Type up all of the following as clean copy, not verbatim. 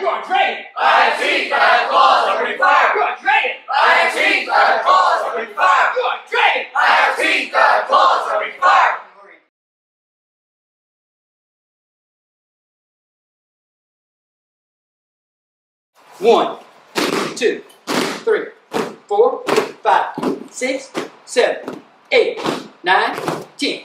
You're a dragon. I have teeth that have claws that breathe fire. You're a dragon. I have teeth that have claws that breathe fire. You're a dragon. I have teeth that have claws that breathe fire. 1, 2, 3, 4, 5, 6, 7, 8, 9, 10.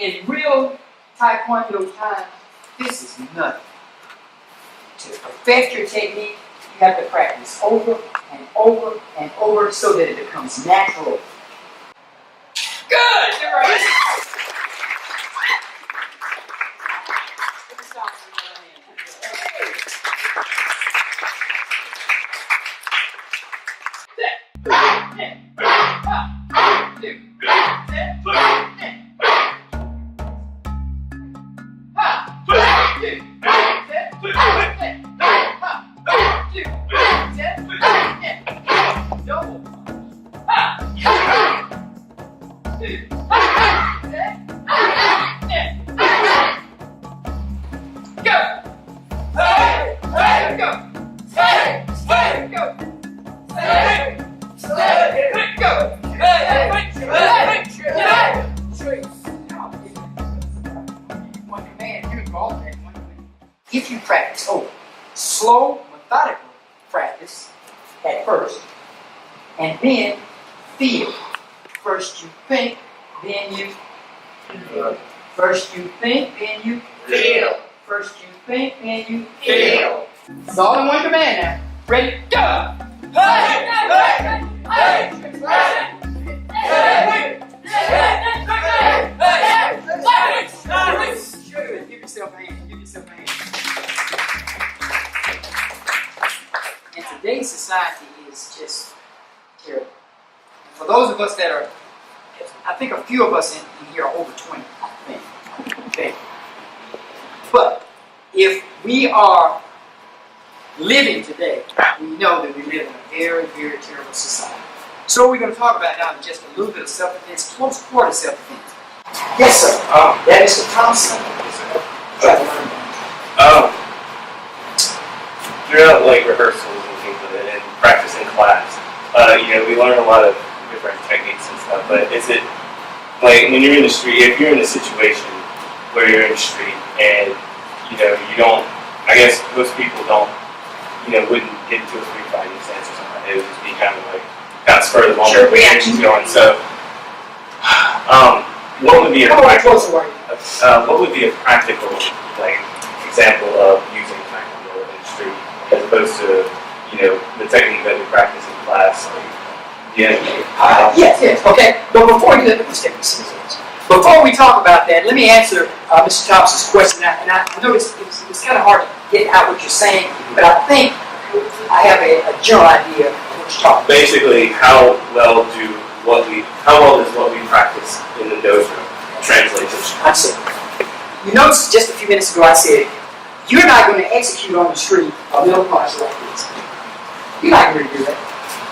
In real Taekwondo time, this is nothing. To perfect your technique, you have to practice over and over and over so that it becomes natural. Good! You're right. If you practice slow, methodical practice at first, and then feel. First you think, then you feel. First you think, then you feel. First you think, then you feel. It's all in one command now. Ready, go! Hey! Hey! Hey! Give yourself a hand. Give yourself a hand. And today's society is just terrible. And for those of us that are, I think a few of us in here are over 20, I think. Okay. But if we are living today, we know that we live in a very, very terrible society. So what we're going to talk about now is just a little bit of self-defense, close quarter self-defense. Yes, sir. That is Mr. Thompson. Try to learn that. Throughout like rehearsals and things like that, and practice in class, we learn a lot of different techniques and stuff. But is it like when you're in the street? If you're in a situation where you're in the street and you don't, I guess most people don't, wouldn't get into a street fighting sense or something. It would just be kind of spur of the moment. Sure, reaction going. So, what would be a practical like example of using Taekwondo in the street as opposed to the technique that we practice in class. Yes, okay. But before you let's take this. Before we talk about that, let me answer Mr. Thompson's question. And I noticed it's kind of hard to get out what you're saying, but I think I have a general idea of what you're talking about. Basically, how well does what we practice in the dojo translate to the I see. You noticed just a few minutes ago I said, you're not going to execute on the street a little punch like this. You're not going to do that.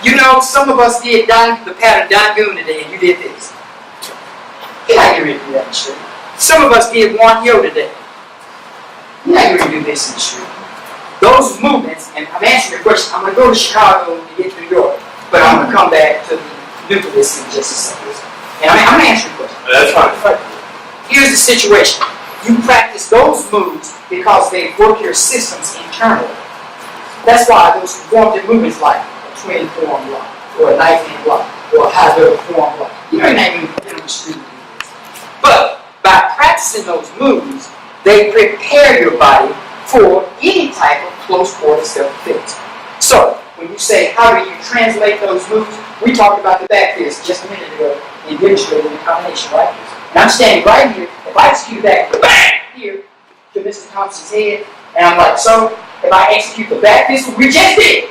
You know, some of us did the pattern Dangun today, and you did this. You're not going to do that in the street. Some of us did one yo today. You're not going to do this in the street. Those movements, and I'm answering your question, I'm going to go to Chicago to get to New York, but I'm going to come back to the nucleus in just a second. And I'm going to answer your question. That's fine. Here's the situation. You practice those moves because they work your systems internally. That's why those formative movements like a twin form block, or a knife hand block, or a high level form block. You don't even get on the street to do this. But by practicing those moves, they prepare your body for any type of close quarter self-defense. So, when you say, how do you translate those moves? We talked about the back fist just a minute ago and demonstrated the combination, right? And I'm standing right here. If I execute that bang here to Mr. Thompson's head, and I'm like, so, if I execute the back fist, we just did,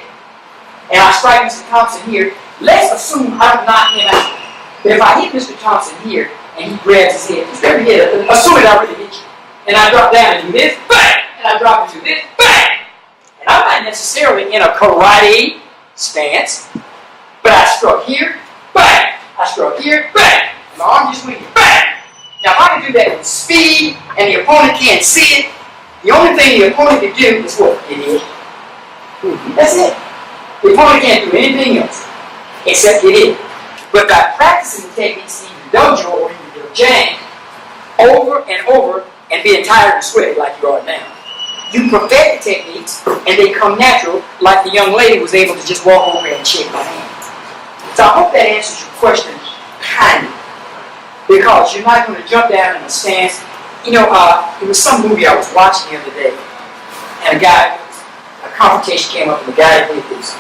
and I strike Mr. Thompson here, let's assume I knock him out. But if I hit Mr. Thompson here, and he grabs his head, he's going to hit it, assuming I really hit you. And I drop down and do this, bang! And I drop and do this, bang! And I'm not necessarily in a karate stance, but I struck here, bang! I struck here, bang! My arm just went here, bang! Now if I can do that with speed, and the opponent can't see it, the only thing the opponent can do is what? Idiot. That's it. The opponent can't do anything else, except get it. But by practicing the techniques in the dojo or in the dojang, over and over, and being tired and sweaty like you are now, you perfect the techniques, and they come natural, like the young lady was able to just walk over and shake my hand. So I hope that answers your question, kind of. Because you're not going to jump down in a stance. You know, it was some movie I was watching the other day, and a confrontation came up, and the guy did this.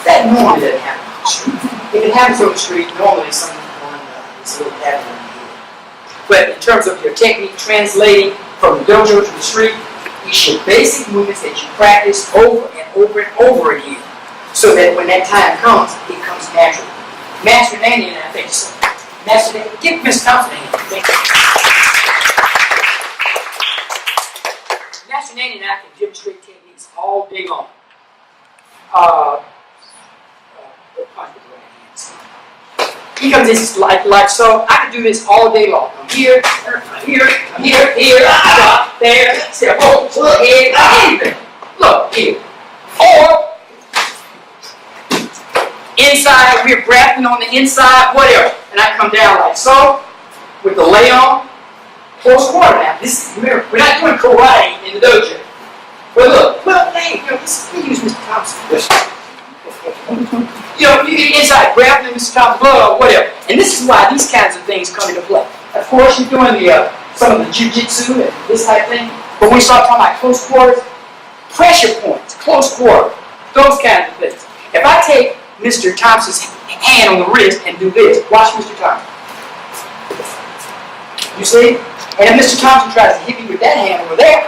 That normally doesn't happen on the street. If it happens on the street, normally someone is a little happening. But in terms of your technique translating from the dojo to the street, it's your basic movements that you practice over and over and over again, so that when that time comes, it comes natural. Master Nanny and I think so. Master Nanny, give Miss Thompson a hand. Master Nanny and I can demonstrate techniques all day long. He comes in like so. I can do this all day long. I'm here, stop, there, step over, head, anything. Look, here. Or inside, we're grappling on the inside, whatever. And I come down like so, with the lay on, close quarter now. This, remember, we're not doing karate in the dojo. But look, well, hey, we use Mr. Thompson. You know, you get inside, grappling Mr. Thompson, or whatever. And this is why these kinds of things come into play. Of course, you're doing some of the jiu-jitsu and this type of thing. But when we start talking about close quarters, pressure points, close quarter, those kinds of things. If I take Mr. Thompson's hand on the wrist and do this, watch Mr. Thompson. You see? And if Mr. Thompson tries to hit me with that hand over there,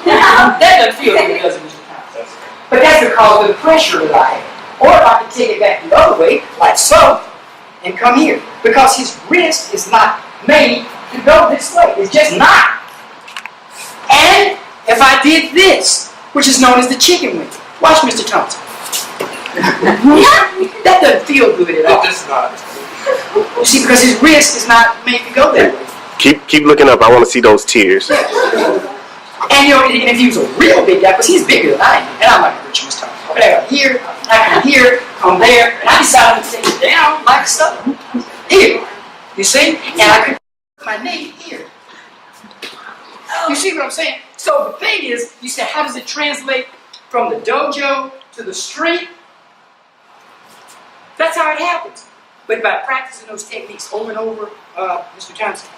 that doesn't feel good, does it, Mr. Thompson? But that's because of the pressure that I have. Or if I can take it back the other way, like so, and come here. Because his wrist is not made to go this way. It's just not. And if I did this, which is known as the chicken wing, watch Mr. Thompson. That doesn't feel good at all. It does not. You see, because his wrist is not made to go that way. Keep looking up. I want to see those tears. And you know, and if he was a real big guy, because he's bigger than I am, and I'm not going to hurt you, Mr. Thompson. But I come here, come there, and I decided to take it down like stuff. Here. You see? And I could put my knee here. You see what I'm saying? So the thing is, you say, how does it translate from the dojo to the street? That's how it happens. But by practicing those techniques over and over, Mr. Thompson,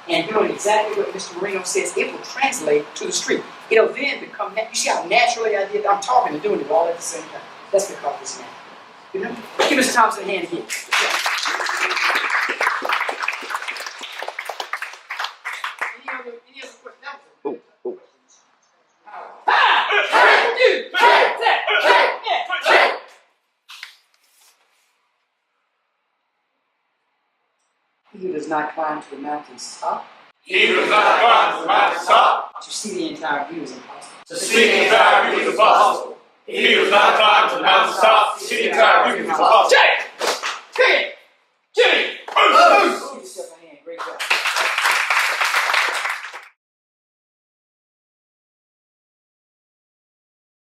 and doing exactly what Mr. Marino says, it will translate to the street. it'll then become, you see how naturally I did? I'm talking and doing it all at the same time. That's because it's natural. You know? Give Mr. Thompson a hand again. Any other questions? That was a good He who does not climb to the mountain's top, He who does not climb to the mountain's top, to see the entire view is impossible. to see the entire view is impossible. He who does not climb to the mountain's top, to see the entire view is impossible.